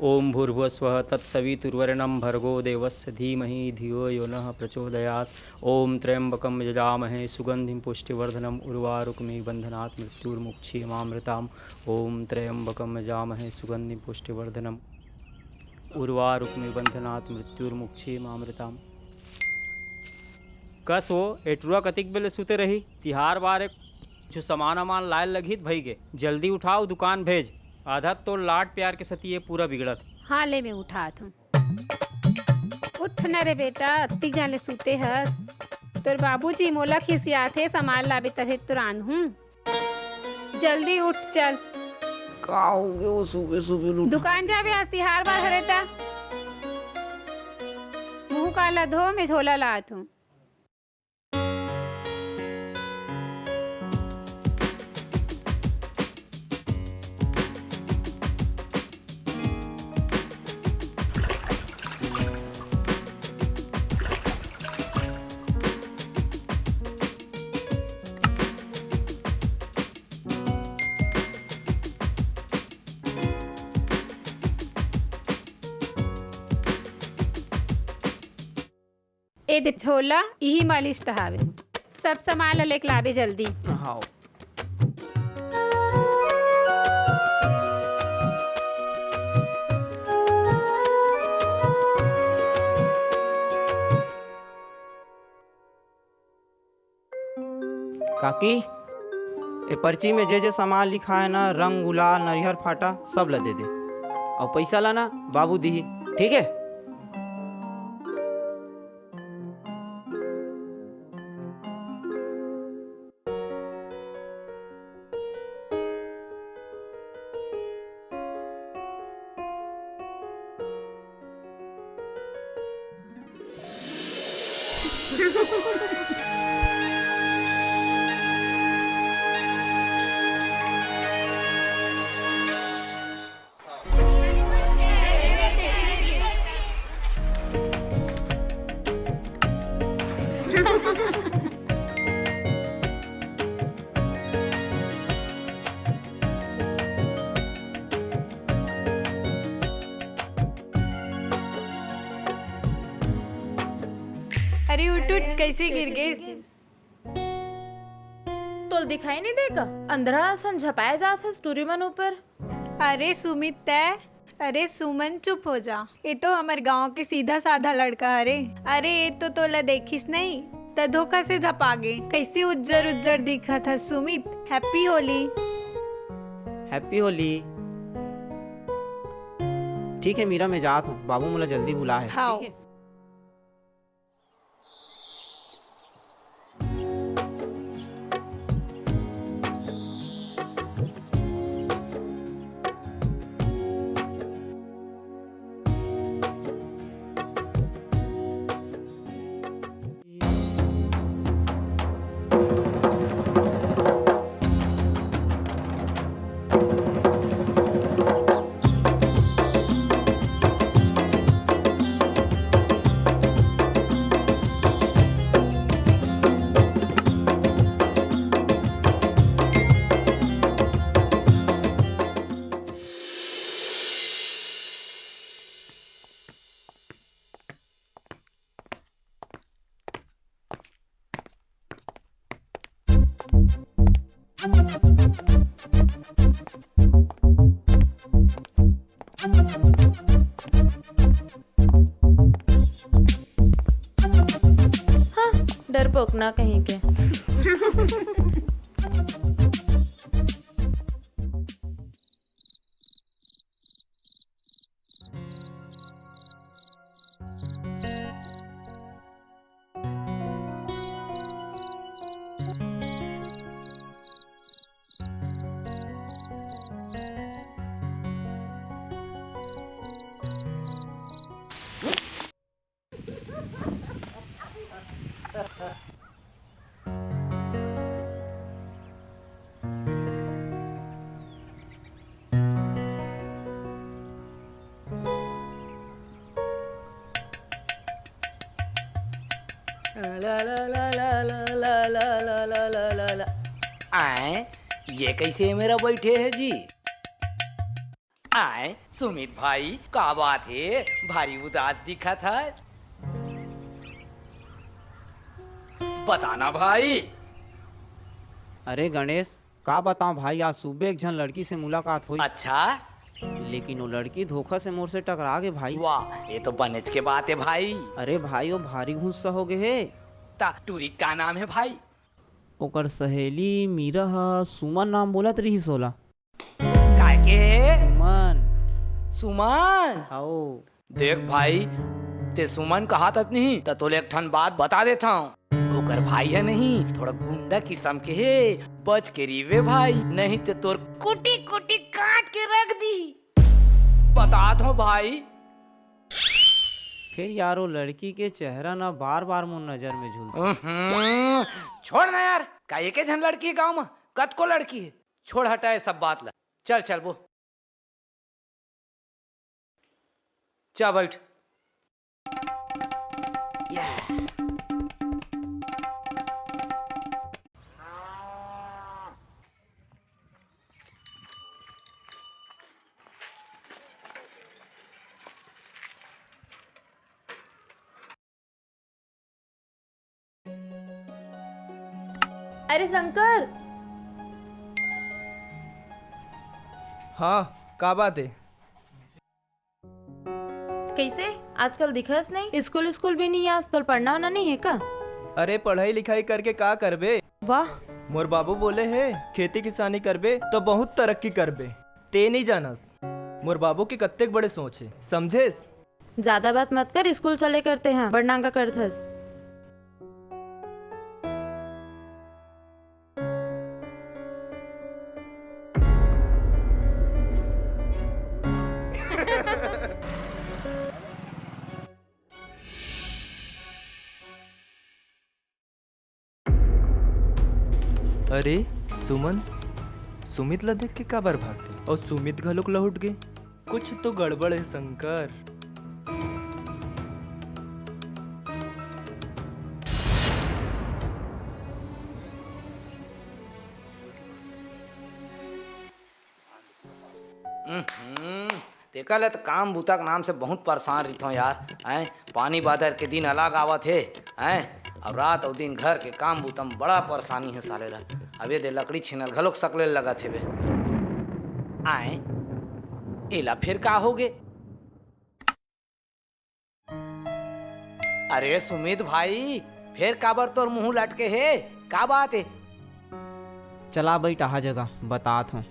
ओम भूर्भुवस्वः तत्सवितुर्वरेण्यं भर्गो देवस्य धीमहि धियो यो नः प्रचोदयात्। ओम त्र्यंबकं यजामहे सुगंधिं पुष्टिवर्धनम् उर्वारुकमिव बन्धनात् मृत्युर्मुक्षीयमामृताम्। ओम त्र्यंबकं यजामहे सुगंधिं पुष्टिवर्धनम् उर्वारुकमिव बन्धनात् मृत्युर्मुक्षीयमामृताम्। कस वो एटुआ कतिक बेले सुते रही तिहार बारे जो सामान अमान लाए लगी भई गे जल्दी उठाओ दुकान भेज। आधा तो लाड प्यार के सती ये पूरा बिगड़त। हाँ ले मैं उठात हूँ। उठ न रे बेटा, अत्ती जाने सूते हस। तोर बाबूजी मोला खिसियाथे सामान लाबे तभे तुरान हूँ। जल्दी उठ चल। का हो गया वो सुबह सुबह दुकान जाबे आज तिहार बार हरे ता। मुँह काला धो मैं झोला लात हूँ। ए दे झोला यही मालिश टहावे सब सामान ला लेके लाबे जल्दी। हाँ काकी ए पर्ची में जे सामान लिखा है ना, रंग गुलाल नरिहर फाटा सब ला दे दे और पैसा लाना बाबू दी, ठीक है। अरे उठ उठ, कैसे गिर गए? तोल दिखाई नहीं देगा अंधेरा सन झपाया जात है स्टोरी मन ऊपर। अरे सुमित तय, अरे सुमन चुप हो जा। ये तो हमारे गांव के सीधा साधा लड़का अरे। अरे ये तो तोला देखिस नहीं त धोखा से झपा गे। कैसे उज्जर उज्जर दिखा था सुमित। हैप्पी होली। हैप्पी होली। ठीक है मीरा, मैं जात हूँ, बाबू मोला जल्दी बुला है। हाँ। ठीक है? डरपोक ना कहीं के। ला ला ला ला ला ला ला ला ला ला ला ला। आए ये कैसे मेरा बैठे है जी? आए सुमित भाई का बात है, भारी उदास दिखा था। बताना भाई। अरे गणेश, का बताऊं भाई, आज सुबह एक जन लड़की से मुलाकात हुई, अच्छा, लेकिन वो लड़की धोखा से मोर से टकरा गए भाई। वाह, ये तो बनेच के बात है भाई। अरे भाई, वो भारी गुस्सा हो गए है। टूरी का नाम है भाई? ओकर सहेली मीरा हा, सुमन नाम बोलत रही सोला। काय के? सुमन। सुमन? आओ। देख भाई, ते सुमन कहा तक नहीं तो तोले एक ठन बात बता देता हूँ। ओकर भाई है नहीं, थोड़ा गुंडा किस्म के है, बच के रीवे भाई, नहीं तो तोर कुटी कुटी काट के रख दी। बता दो भाई। फिर यार वो लड़की के चेहरा ना बार बार मुन नजर में झूलता। छोड़ ना यार, का एक जन लड़की है गाँव में, कत को लड़की है, छोड़ हटाए सब बात ला। चल चल वो, चल बैठ। अरे शंकर, हाँ, का बात है? कैसे आजकल दिखस नहीं? स्कूल भी नहीं, आज तो पढ़ना होना नहीं है का? अरे पढ़ाई लिखाई करके का करबे? वाह, मोर बाबू बोले है खेती किसानी करबे तो बहुत तरक्की करबे। ते नहीं जानस, मोर बाबू की कत्तेक बड़े सोच है, समझेस? ज्यादा बात मत कर, स्कूल चले करते हैं, बढ़ना का करथस। अरे सुमन, सुमित ला देख के का बार भागते और सुमित घलोक लौट गए, कुछ तो गड़बड़ है शंकर। देखा ले तो काम बूता के नाम से बहुत परेशान रही हूँ यार। हैं, पानी बादर के दिन अलग आवत है, हैं, अब रात और दिन घर के काम बूता में बड़ा परेशानी है साले ला। अब ये दे लकड़ी छिनल घलोक सकले लगा थे बे। आए एला फिर का हो गे? अरे सुमित भाई, फिर काबर तोर मुंह लटके है, का बात है? चला बैठ आहा जगह बतात हूँ।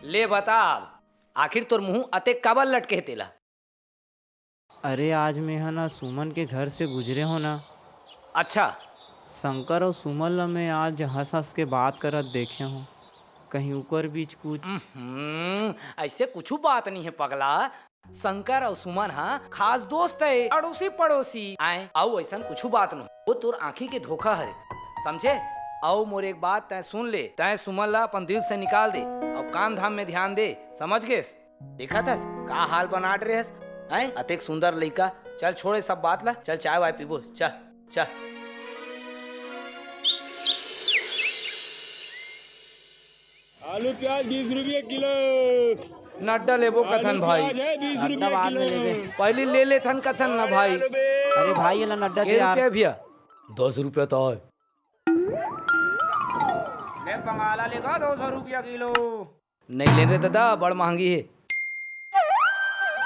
ले बता, आखिर तोर मुंह अते काबर लटके तेला? अरे आज मैं है ना सुमन के घर से गुजरे हो ना। अच्छा, शंकर और सुमन ला मैं आज हंस हंस के बात करत देखे हूँ, कहीं ऊपर बीच कुछ। ऐसे कुछ बात नहीं है पगला। शंकर और सुमन हाँ खास दोस्त है, अड़ोसी पड़ोसी आए, आओ ऐसा कुछ बात नहीं। वो तोर आँखी के धोखा है, समझे? आओ मोर एक बात तय सुन ले, तय सुमन ला अपन दिल से निकाल दे और काम धाम में ध्यान दे, समझ गए? देखा था का हाल बनाट रहे हैं, अतेक सुंदर लड़का। चल छोड़े सब बात ला, चल चाय वाय पीबो, चल चल। आलू प्याज 20 रुपये किलो। नड्डा लेबो कथन भाई, नड्डा बाद में लेबे। पहले ले ले थन कथन ना भाई। अरे भाई ये ला नड्डा दे के यार। रुपया भैया? 10 रुपया तो है। ले पंगाला लेगा 200 रुपया किलो। नहीं ले रहे दादा, बड़ महंगी है।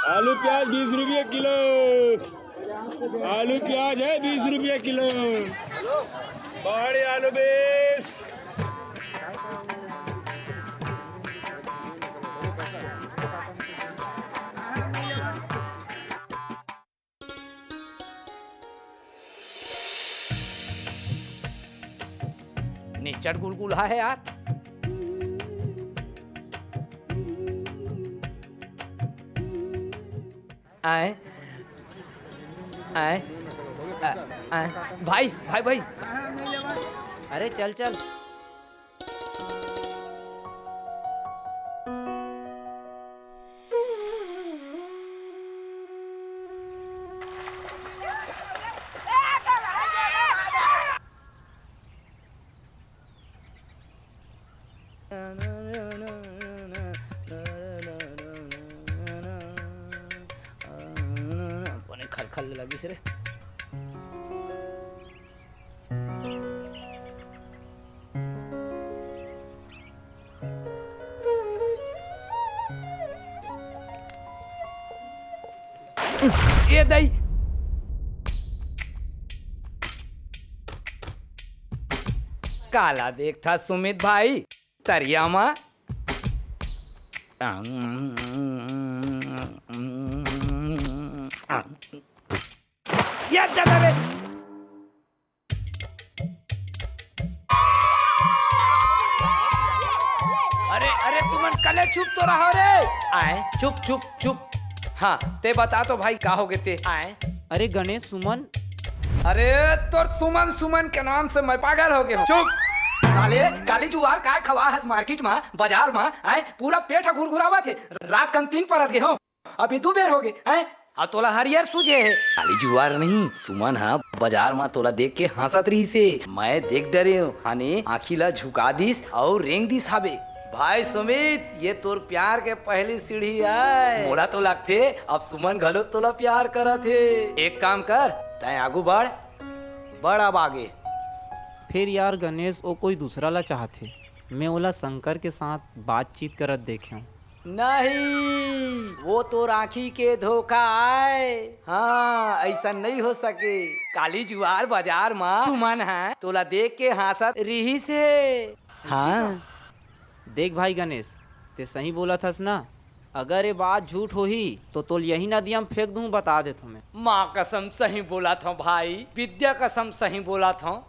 आलू प्याज 20 रुपये किलो। आलू प्याज है 20 रुपये किलो। बड़े आलू बेस। नेचर गुलगुला है यार। आए आए आए भाई भाई भाई। अरे चल चल। डाल लगी से रे। ये दई काला देख था सुमित भाई तरिया मा ये दादा रे अरे अरे तुमन कले चुप तो रहो रे। आए चुप चुप चुप। हाँ ते बता तो भाई का हो गए ते आए। अरे गणेश सुमन, अरे तो सुमन सुमन के नाम से मैं पागल हो गया हूँ। चुप साले काली जुआर काय खवा हस मार्केट में बाजार में आए पूरा पेट घुरघुरावा थे। रात कंतीन परत गए हो अभी 2 बेर हो गए हैं और तोला हरियर सूझे है। काली जुआर नहीं सुमन हाँ बाजार में तोला देख के हंसत रही से मैं देख डरे हूँ हाने आँखी ला झुका दिस और रेंग दिस हाबे। भाई सुमित ये तोर प्यार के पहली सीढ़ी है। मोड़ा तो लगते अब सुमन घलो तोला प्यार करा थे। एक काम कर तय आगू बढ़ अब आगे। फिर यार गणेश वो कोई दूसरा ला चाहते, मैं ओला शंकर के साथ बातचीत करत देखे हूँ। नहीं वो तो आँखी के धोखा आए। हाँ ऐसा नहीं हो सके। काली जुआर बाजार में सुमन है तोला देख के हंसत रही से। हाँ देख भाई गणेश, ते सही बोला थस ना, अगर ये बात झूठ हो ही तो तोल यही नदिया में फेंक दूं, बता दे तुम्हें। माँ कसम सही बोला था भाई, विद्या कसम सही बोला था।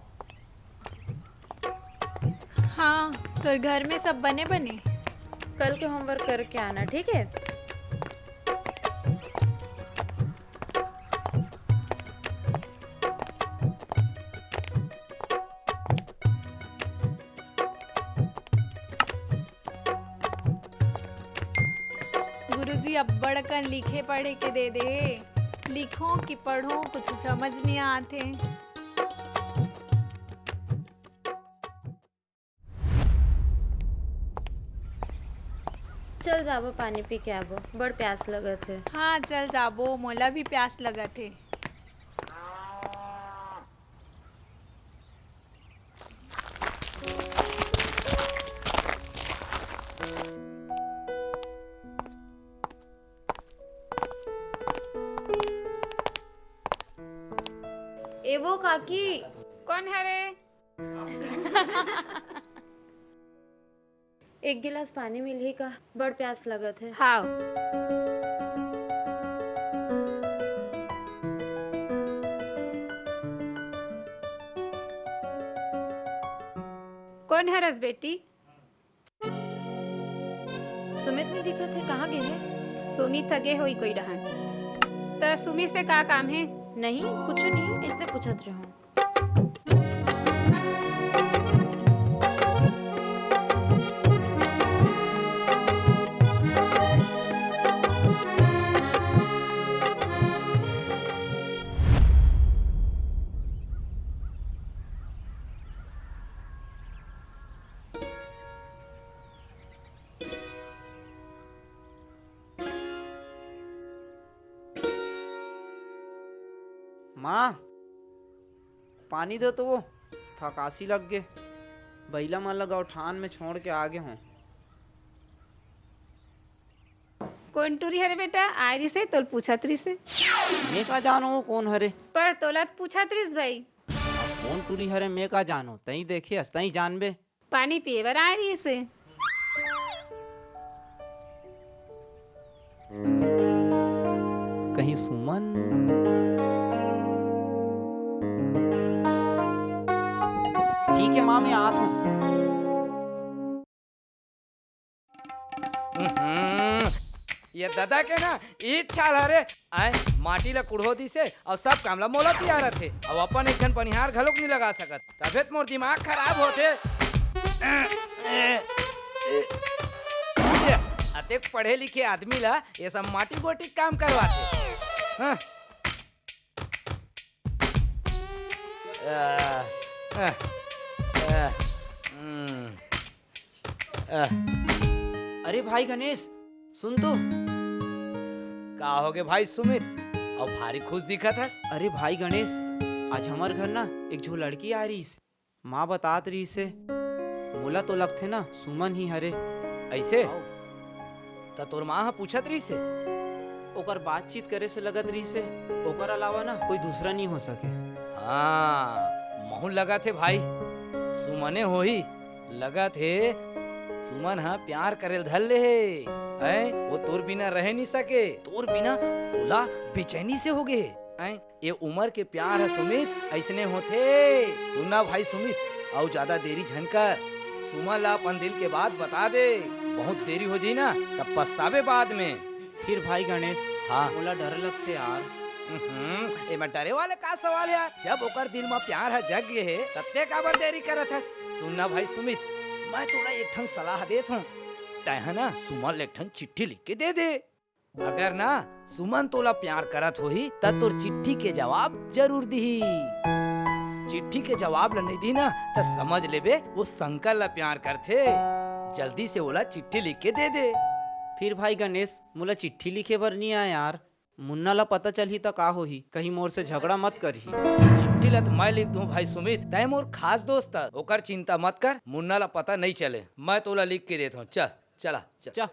हाँ तो घर में सब बने बने। कल के होमवर्क करके आना, ठीक है? गुरुजी अब बड़कन लिखे पढ़े के दे दे। लिखो कि पढ़ो कुछ समझ नहीं आते। चल जाबो पानी पी के आबो, बड़ प्यास लगत है। हाँ चल जाबो, मोला भी प्यास लगा थे। एवो काकी, कौन है रे? एक गिलास पानी मिली का, बड़ प्यास लगत है। हाँ कौन है रस बेटी? सुमित नहीं दिखत है, कहाँ गए है? सुमित थगे होई कोई रहन। तो सुमित से का काम है? नहीं कुछ नहीं, इसने पूछत रहो। माँ पानी दो तो, वो थकासी लग गए। बैला मन लगा उठान में छोड़ के आगे हूँ। कौन टूरी हरे बेटा? आयरी से तोल पूछत रही से। मैं का जानो वो कौन हरे? पर तोला पूछत रहीस भाई। कौन टूरी हरे मैं का जानो, तई देखे तई जानबे। पानी पिए बर आ रही से। कहीं सुमन? ठीक है माँ, मैं आत हूँ। ये दादा के ना ईट छाल हरे आए माटी ला कुड़हो दी से और सब काम ला मोला तैयार थे। अब अपन एक जन पनिहार घलोक नहीं लगा सकत, तबियत मोर दिमाग खराब होते। अतेक पढ़े लिखे आदमी ला ये सब माटी बोटी काम करवाते। हाँ। अरे भाई गणेश सुन तो। का हो गए भाई सुमित? और भारी खुश दिखत है। अरे भाई गणेश, आज हमार घर ना एक झो लड़की आ रही से। माँ बतात रही से मोला तो लगथे ना सुमन ही हरे। ऐसे त तोर माँ पूछत रही से। ओकर बातचीत करे से लगत रही से ओकर अलावा ना कोई दूसरा नहीं हो सके। हाँ महू लगा थे भाई सुमने हो ही लगा थे। सुमन हाँ प्यार करेल धर ले है वो तोर बिना रह नहीं सके। तोर बिना बोला बेचैनी से हो गए हैं। ये उम्र के प्यार है सुमित ऐसने होते। सुनना भाई सुमित और ज्यादा देरी झनकर सुमन ला अपन दिल के बात बता दे। बहुत देरी हो जाई ना तब पछतावे बाद में। फिर भाई गणेश, हाँ मोला डर लगथे यार। एमा डरे वाले का सवाल है यार। जब ओकर दिल में प्यार है जग गए है तत्ते काबर देरी करत है। सुनना भाई सुमित, मैं तोड़ा एक ठन सलाह देत हूँ। तय ना सुमन ले एक ठन चिट्ठी लिख के दे दे। अगर ना सुमन तोला प्यार करत होही त तोर चिट्ठी के जवाब जरूर दी। चिट्ठी के जवाब ल नहीं दी ना त समझ लेबे वो शंकर ला प्यार करथे। जल्दी से ओला चिट्ठी लिख के दे दे। फिर भाई गणेश, मोला चिट्ठी लिखे बर नहीं आया यार। मुन्ना ला पता चलही त का होही, कहीं मोर से झगड़ा मत करही। चिट्ठी ला तो मैं लिख दूं भाई सुमित। तय मोर खास दोस्त है, ओकर चिंता मत कर। मुन्ना ला पता नहीं चले, मैं तोला लिख के देता हूँ। चल चला चल। चल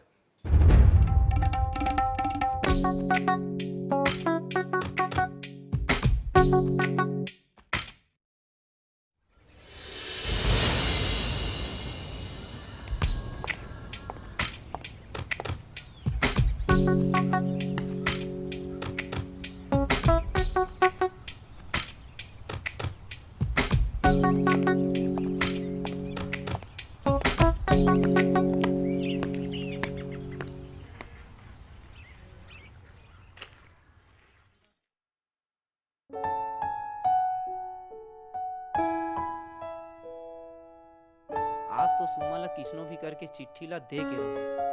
आज तो सुमन ला किसनो भी करके चिट्ठी ला दे के रहूं।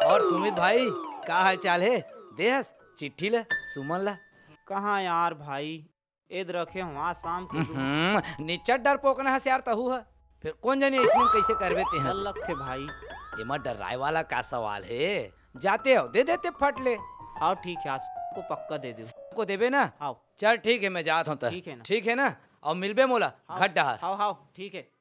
और सुमित भाई का हाल चाल है? देहस चिट्ठी ला सुमन ला। कहाँ यार भाई, एद रखे हूँ आज शाम को। निचट डर पोकना है यार तहु है। फिर कौन जाने इसमें कैसे करबे ते हैं। डर लगते भाई। एमा डराए वाला का सवाल है। जाते हो दे देते फट ले। आओ ठीक है, आज को पक्का दे दो। को देबे ना? आओ चल ठीक है मैं जात हूँ। ठीक है ना? ठीक है ना? और मिलबे मोला घट डहार। आओ आओ ठीक है।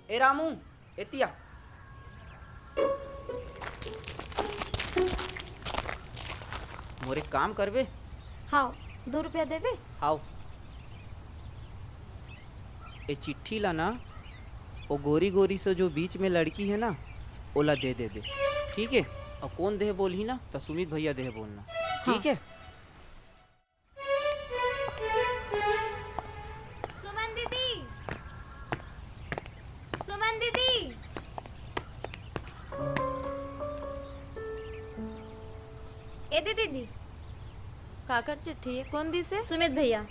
ए रामू, एतिया मोरे काम करबे। हाँ 2 रुपया देवे। आओ ए चिट्ठी ला ना वो गोरी गोरी से जो बीच में लड़की है ना ओला दे देबे, ठीक है? और कौन देह बोलही ना तो सुमित भैया देह बोलना, ठीक है? सुमन दीदी, सुमन दीदी। ए दीदी, काकर चिट्ठी है कौन दी से? सुमित भैया।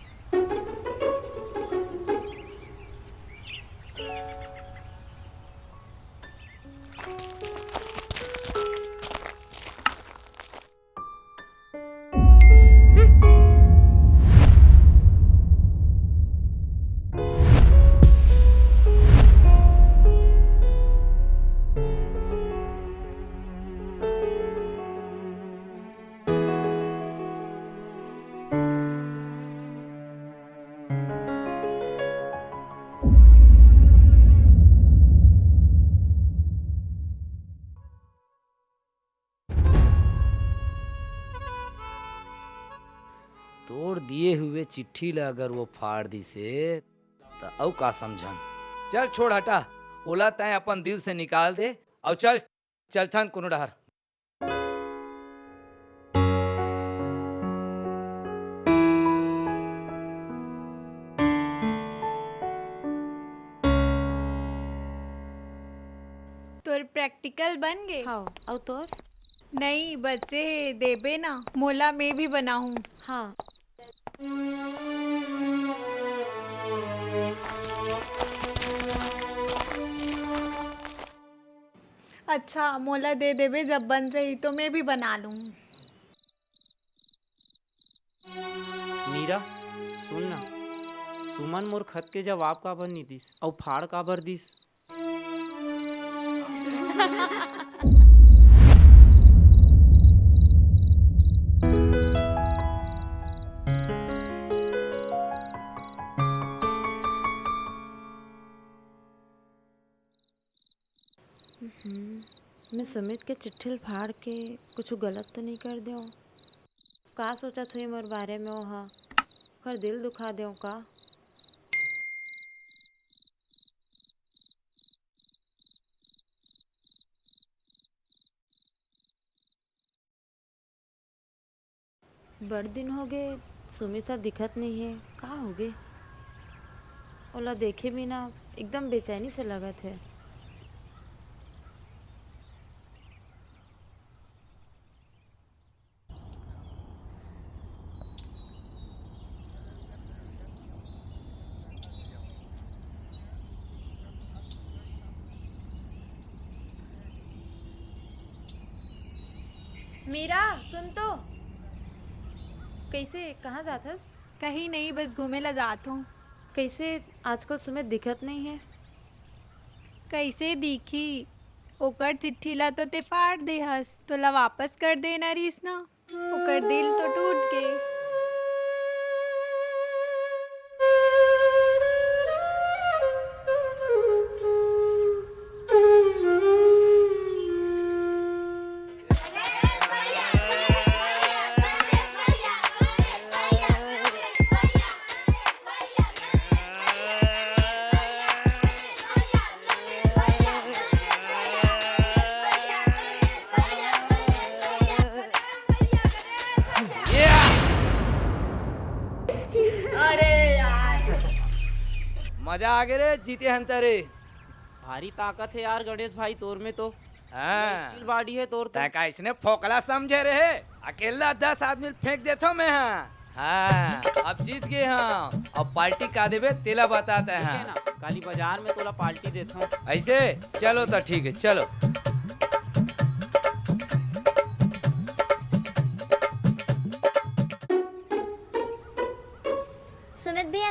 तोड़ दिए हुए चिट्ठी ला अगर वो फाड़ दी से तो औ का समझन। चल छोड़ हटा, ओला तय अपन दिल से निकाल दे और चल चल थन कोनो डहर। तोर प्रैक्टिकल बन गए? हाँ और तोर? नहीं बच्चे देबे ना, मोला मैं भी बनाऊं। हाँ अच्छा मोला दे देबे, जब बन जाई तो मैं भी बना लूं। मीरा सुन ना, सुमन मोर खत के जवाब काबर नहीं दिस और फाड़ काबर दिस? मैं सुमित के चिट्ठी फाड़ के कुछ गलत तो नहीं कर दो? का सोचत हुई मोर बारे में ओहा? कर दिल दुखा दो का? बड़ दिन हो गए सुमित सा दिखत नहीं है, का हो गए? ओला देखे भी ना एकदम बेचैनी से लगत है। मीरा सुन तो, कैसे कहाँ जाथस? कहीं नहीं, बस घूमे ला जात हूँ। कैसे आजकल सुमित दिखत नहीं है? कैसे दिखी? ओकर चिट्ठी ला तो ते फाड़ दे हस, तो ला वापस कर देना रीस ना, ओकर दिल तो टूट गए। मजा आ गए रे, जीते हंता रे। भारी ताकत है यार गणेश भाई तोर में तो। हाँ स्टील बॉडी है तोर तो। तय का इसने फोकला समझे रहे, अकेला 10 आदमी फेंक देता मैं। हाँ अब जीत गए। हाँ अब पार्टी का देवे तेला बताते हैं ना, काली बाजार में तोला पार्टी देता हूँ। ऐसे चलो तो ठीक है, चलो।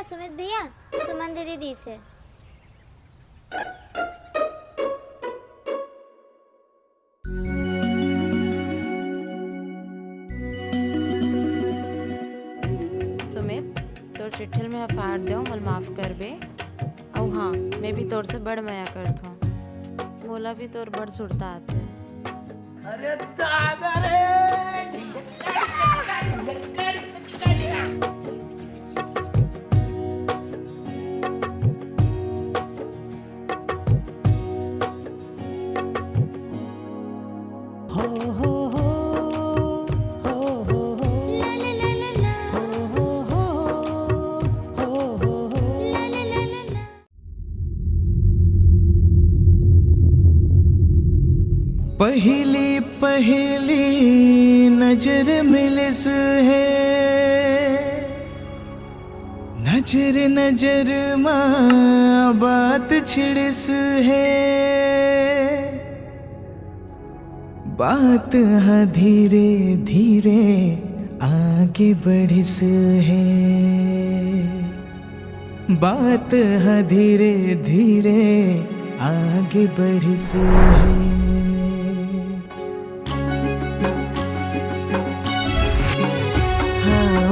सुमित भैया सुमन दीदी दी से। सुमित तोर चिट्ठिल में फाड़ दो, मल माफ कर बे। और हाँ मैं भी तोर से बड़ मया करत हूँ, मोला भी तोर बड़ सुरता आते। अरे दादा रे, पहली पहली नजर मिलस है, नजर नजर माँ बात छिड़स है, बात हाँ धीरे धीरे आगे बढ़िस है, बात हाँ धीरे धीरे आगे बढ़िस है।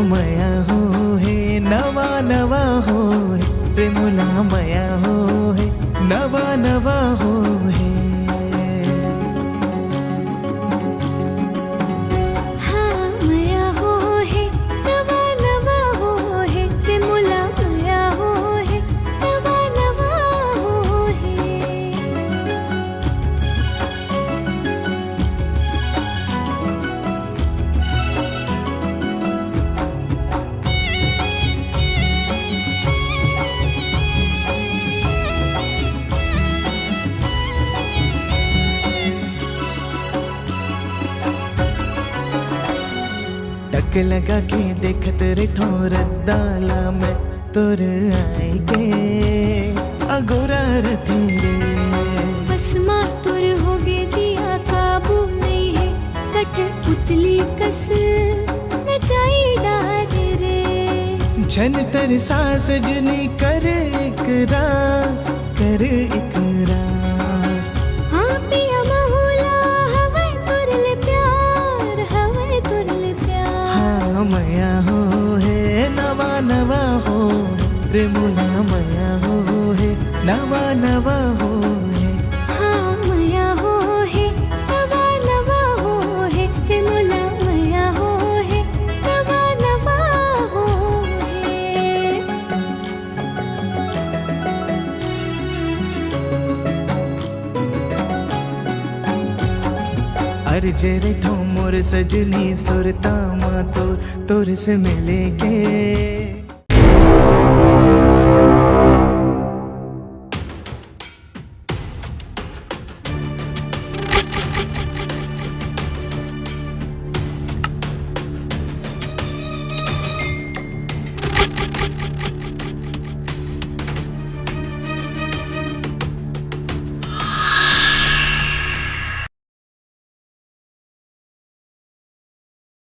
मया हो है नवा नवा हो है, प्रेमुला मया हो है नवा नवा हो है। हाँ मया हो है नवा नवा दिलक लगा के देखत रे थोर दाला में तोर आए के अगोरा रथे रे बस मातुर हो गे जिया काबू नहीं है कट पुतली कस नचाई डार रे जन तर सजनी कर इकरार कर इकरार हाँ पिया महुला हवे तुरले प्यार हाँ मया हो है नवा नवा हो रे मुला मया हो है नवा नवा हो है हाँ मया हो है नवा नवा हो है रे मुला मया हो है नवा नवा हो है अर्जे रे थो मोर सजनी सुरता मा तोर से मिले के